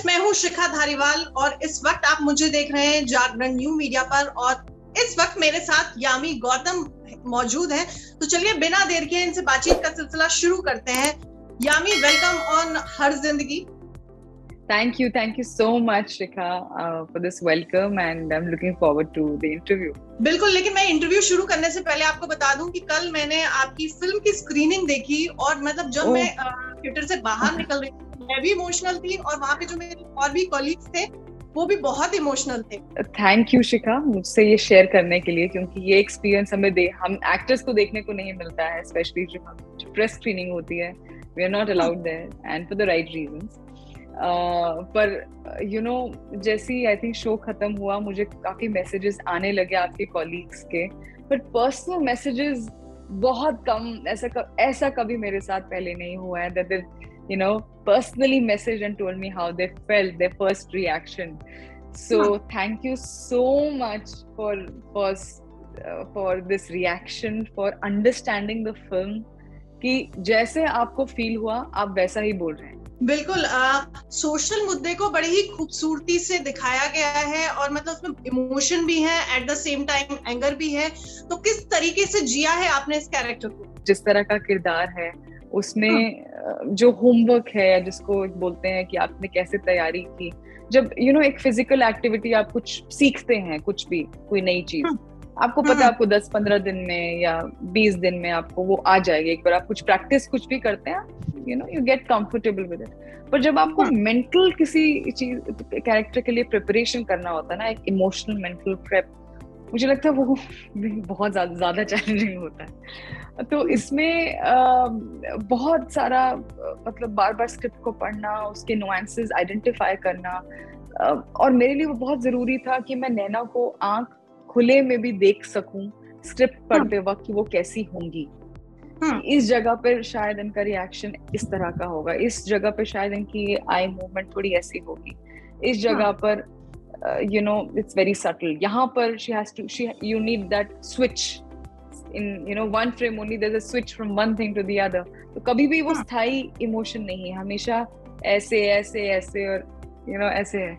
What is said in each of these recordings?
Yes, मैं हूँ शिखा धारीवाल और इस वक्त आप मुझे देख रहे हैं जागरण न्यू मीडिया पर। और इस वक्त मेरे साथ यामी गौतम मौजूद हैं। तो चलिए बिना देर के इनसे बातचीत का सिलसिला शुरू करते हैं। यामी, वेलकम ऑन हर जिंदगी। Thank you so much, Shikha, for this welcome, and I'm looking forward to the interview. बिल्कुल, लेकिन मैं इंटरव्यू शुरू करने से पहले आपको बता दूं कि कल मैंने आपकी फिल्म की स्क्रीनिंग देखी और मतलब जब मैं थिएटर से बाहर निकल रही थी मैं भी इमोशनल थी और वहाँ पे जो मेरे और भी कॉलीग्स थे वो भी बहुत इमोशनल थे। थैंक यू शिखा मुझसे ये शेयर करने के लिए, क्योंकि ये एक्सपीरियंस हम एक्टर्स को देखने को नहीं मिलता है, स्पेशली जो प्रेस स्क्रीनिंग होती है। We are not allowed there and for the right reasons. पर जैसे आई थिंक शो खत्म हुआ, मुझे काफी मैसेजेस आने लगे आपके कॉलीग्स के, बट पर्सनल मैसेजेस बहुत कम। ऐसा कभी मेरे साथ पहले नहीं हुआ है that they personally messaged and told me how they felt, their first reaction. So thank you so much for this reaction, for understanding the film, कि जैसे आपको फील हुआ आप वैसा ही बोल रहे हैं। बिल्कुल, सोशल मुद्दे को बड़ी ही खूबसूरती से दिखाया गया है और मतलब उसमें इमोशन भी है, at the same time anger भी है। तो किस तरीके से जिया है आपने इस कैरेक्टर को? जिस तरह का किरदार है उसमें जो होमवर्क है, या जिसको बोलते हैं कि आपने कैसे तैयारी की। जब एक फिजिकल एक्टिविटी आप कुछ सीखते हैं, कुछ भी कोई नई चीज, आपको पता है आपको 10-15 दिन में या 20 दिन में आपको वो आ जाएगी। एक बार आप कुछ प्रैक्टिस कुछ भी करते हैं, you get comfortable with it. पर जब आपको मेंटल किसी चीज कैरेक्टर के लिए प्रिपरेशन करना होता है ना, एक इमोशनल मेंटल प्रेप, मुझे लगता है वो बहुत ज्यादा चैलेंजिंग होता है। तो इसमें बहुत सारा मतलब बार बार स्क्रिप्ट को पढ़ना, उसके नुआंसेस आइडेंटिफाई करना, और मेरे लिए वो बहुत जरूरी था कि मैं नैना को आंख खुले में भी देख सकूं स्क्रिप्ट पढ़ते वक्त कि वो कैसी होंगी। इस जगह पर शायद इनका रिएक्शन इस तरह का होगा, इस जगह पर शायद इनकी आई मूवमेंट थोड़ी ऐसी होगी, इस जगह पर it's very subtle. यहाँ पर you need that switch in one frame only. There's a switch from one thing to the other. तो कभी भी वो स्थायी इमोशन नहीं है, हमेशा ऐसे ऐसे ऐसे और ऐसे है।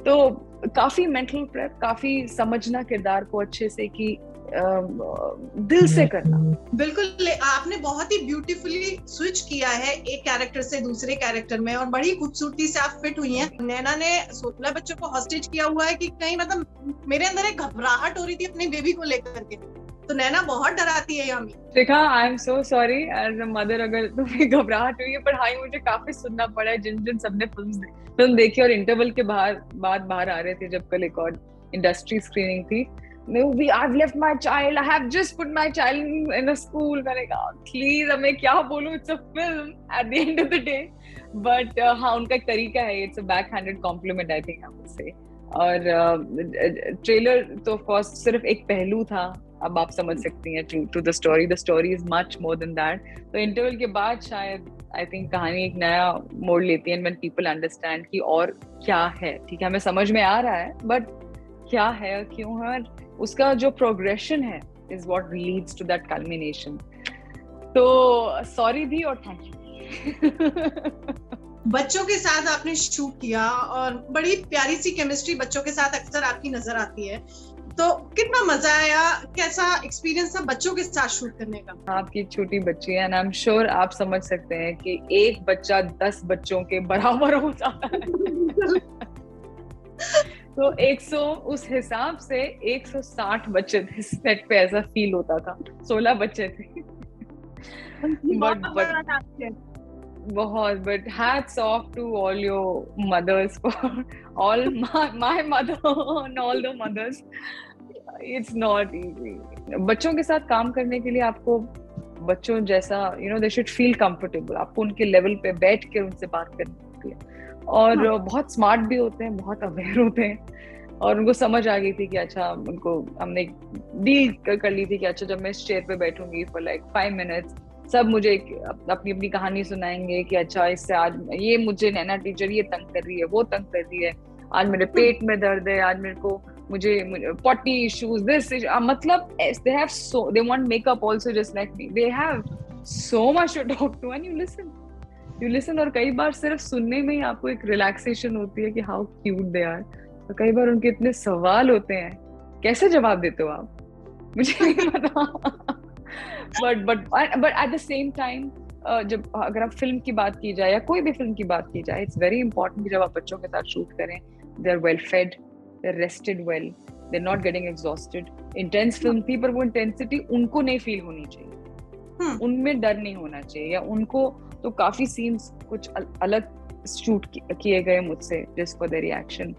तो काफी मेंटल प्रेप, काफी समझना किरदार को अच्छे से कि दिल से करना। बिल्कुल, आपने बहुत ही ब्यूटीफुली स्विच किया है एक कैरेक्टर से दूसरे कैरेक्टर में और बड़ी खूबसूरती से आप फिट हुई हैं। नैना ने 16 बच्चों को हॉस्टेज किया हुआ है कि कहीं मतलब मेरे अंदर एक घबराहट हो रही थी अपने बेबी को लेकर के। तो नैना बहुत डराती है Yami. Shikha, I am so sorry as a mother अगर तुम्हें घबराहट हुई है, पर हाँ मुझे काफी सुनना पड़ा है। जिन सबने फिल्म देखी और इंटरवल के बाहर आ रहे थे, जब कल एक और इंडस्ट्री स्क्रीनिंग थी, I've left my child, I have just put my child in a school. मैंने कहा प्लीज अब मैं क्या बोलूं, it's a film at the end of the day. But हाँ उनका एक तरीका है, it's a backhanded compliment I think I would say. और ट्रेलर तो ऑफ कोर्स सिर्फ एक पहलू था, अब आप समझ सकती हैं to the story is much more than that. तो इंटरवल के बाद शायद I think कहानी एक नया मोड़ लेती है when people understand कि और क्या है। ठीक है, हमें समझ में आ रहा है, बट क्या है, क्यों है, उसका जो प्रोग्रेशन है is what leads to that culmination. तो सॉरी भी और थैंक यू। बच्चों के साथ आपने शूट किया और बड़ी प्यारी सी केमिस्ट्री बच्चों के साथ अक्सर आपकी नजर आती है, तो कितना मजा आया, कैसा एक्सपीरियंस था बच्चों के साथ शूट करने का? आपकी छोटी बच्ची है, आई एम श्योर आप समझ सकते हैं कि एक बच्चा 10 बच्चों के बराबर हो जाता है। तो 100 उस हिसाब से 160 बच्चे थे सेट पे, ऐसा फील होता था। 16 बच्चे थे बहुत, but hats off to all your mothers, for all my mother and all the mothers. It's not easy. बच्चों के साथ काम करने के लिए आपको बच्चों जैसा दे शुड फील कंफर्टेबल, आपको उनके लेवल पे बैठ के उनसे बात करनी होती है। और बहुत स्मार्ट भी होते हैं, बहुत अवेयर होते हैं, और उनको समझ आ गई थी कि अच्छा, उनको हमने डील कर ली थी कि अच्छा जब मैं इस चेयर पे बैठूंगी फॉर लाइक 5 मिनट्स, सब मुझे अपनी अपनी कहानी सुनाएंगे कि अच्छा इससे आज ये मुझे नैना टीचर ये तंग कर रही है, वो तंग कर रही है, आज मेरे पेट में दर्द है, आज मेरे को मुझे potty issues, this मतलब they want makeup also just like me, they have so much to talk to and you listen. You listen, और कई बार सिर्फ सुनने में ही आपको एक रिलैक्सेशन होती है कि हाउ क्यूट दे आर। तो कई बार उनके इतने सवाल होते हैं, कैसे जवाब देते हो आप, मुझे नहीं पता। But at the same time जब अगर आप फिल्म की बात की जाए या कोई भी फिल्म की बात की जाए, इट्स वेरी इंपॉर्टेंट कि जब आप बच्चों के साथ शूट करें, they are well fed, they are rested well, they are not getting exhausted. Intense film थी पर वो इंटेंसिटी उनको नहीं फील होनी चाहिए, उनमें डर नहीं होना चाहिए, या उनको तो काफी सीन्स कुछ अलग शूट किए गए मुझसे जस्ट फॉर द रिएक्शन।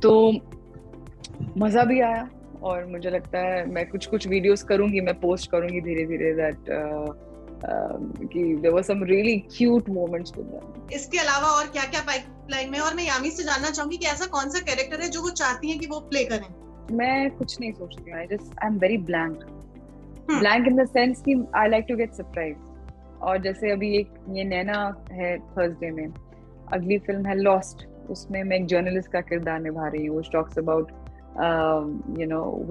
तो मजा भी आया, और मुझे लगता है मैं कुछ वीडियोस करूंगी, मैं पोस्ट करूंगी धीरे धीरे दैट कि there were some really cute moments with them. इसके अलावा और क्या क्या पाइपलाइन में? और मैं यामी से जानना चाहूंगी कि ऐसा कौन सा कैरेक्टर है जो वो चाहती हैं कि वो प्ले करें? मैं कुछ नहीं सोचती हूँ, I am very blank in the sense कि I like to get surprise. और जैसे अभी एक ये नैना है थर्सडे में, अगली फिल्म है लॉस्ट, उसमें मैं एक जर्नलिस्ट का किरदार निभा रही हूँ, which talks about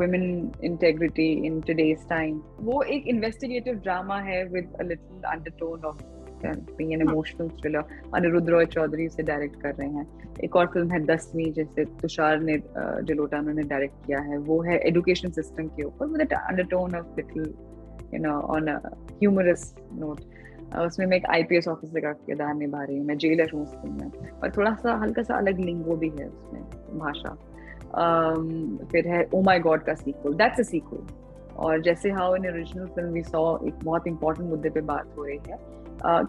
women integrity in today's time. वो एक investigative drama है with a little undertone of being an emotional thriller. Anirudh Roy Chaudhary से डायरेक्ट कर रहे हैं। एक और फिल्म है 10वीं, जिसे तुषार ने जलोटा ने डायरेक्ट किया है, वो है एजुकेशन सिस्टम के ऊपर with an undertone of little on a humorous note. उसमें मैं एक IPS ऑफिसर का किरदार निभा रही हूँ, मैं जेलर हूँ उस फिल्म में, और थोड़ा सा हल्का सा अलग लिंगो भी है उसमें, भाषा। फिर है ओ माय गॉड का सीक्वल, दैट्स अ सीक्वल। और जैसे how in original film we saw, एक बहुत इंपॉर्टेंट मुद्दे पे बात हो रही है,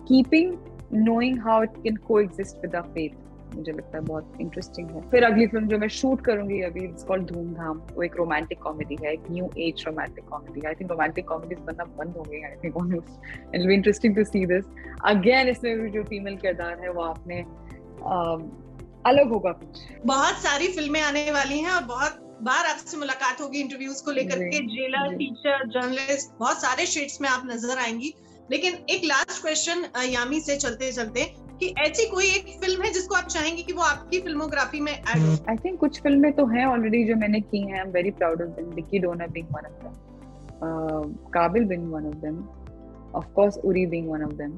keeping knowing how it can coexist with our faith, मुझे लगता है बहुत इंटरेस्टिंग है। फिर अगली फिल्म जो मैं शूट करूंगी अभी, इट्स कॉल्ड धूमधाम, वो एक रोमांटिक कॉमेडी है, एक new age romantic comedy. I think romantic comedies बनना बंद हो गई है, I think almost, and it will be interesting to see this again. इसमें भी जो फीमेल किरदार है वो आपने अलग होगा कुछ। बहुत सारी फिल्में आने वाली हैं और बहुत बार आपसे मुलाकात होगी इंटरव्यूज को लेकर के, जेलर, टीचर, जर्नलिस्ट, बहुत सारे शेड्स में आप नजर आएंगी। लेकिन एक लास्ट क्वेश्चन यामी से चलते चलते, कि ऐसी कोई एक फिल्म है जिसको आप चाहेंगे कि वो आपकी फिल्मोग्राफी में ऐड हो? आई थिंक कुछ फिल्में तो हैं ऑलरेडी जो मैंने की हैं, I am very proud of them. Vicky donor being one of them, Kaabil being one of them, of course Uri being one of them,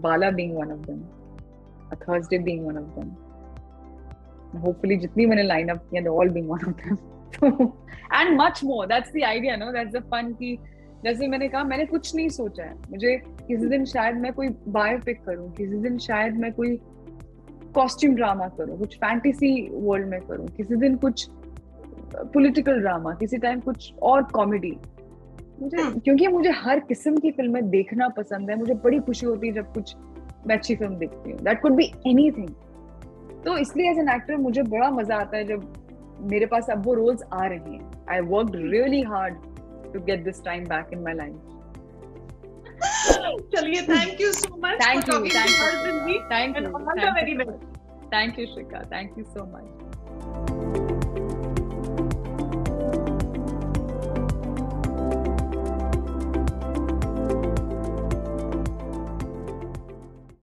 Bala being one of them, A Thursday being one of them. Hopefully, जितनी मैंने line up किया, they're all being one of them. And much more. That's the idea, no? That's the fun की, जैसे मैंने कहा, मैंने कुछ नहीं सोचा है। मुझे किसी दिन शायद मैं कोई बायोपिक करूं, किसी दिन शायद मैं कोई कॉस्ट्यूम ड्रामा करूं, कुछ फैंटेसी वर्ल्ड में करूं, किसी दिन कुछ पॉलिटिकल ड्रामा, किसी टाइम कुछ और कॉमेडी। मुझे क्योंकि मुझे हर किस्म की फिल्में देखना पसंद है, मुझे बड़ी खुशी होती है जब कुछ मैं अच्छी फिल्म देखती हूँ, दैट कुड बी एनीथिंग। तो इसलिए एज एन एक्टर मुझे बड़ा मजा आता है जब मेरे पास अब वो रोल्स आ रहे हैं। I worked really hard to get this time back in my life. चलिए, thank you so much. Thank you, thank you, thank you, Shrika, thank you so much.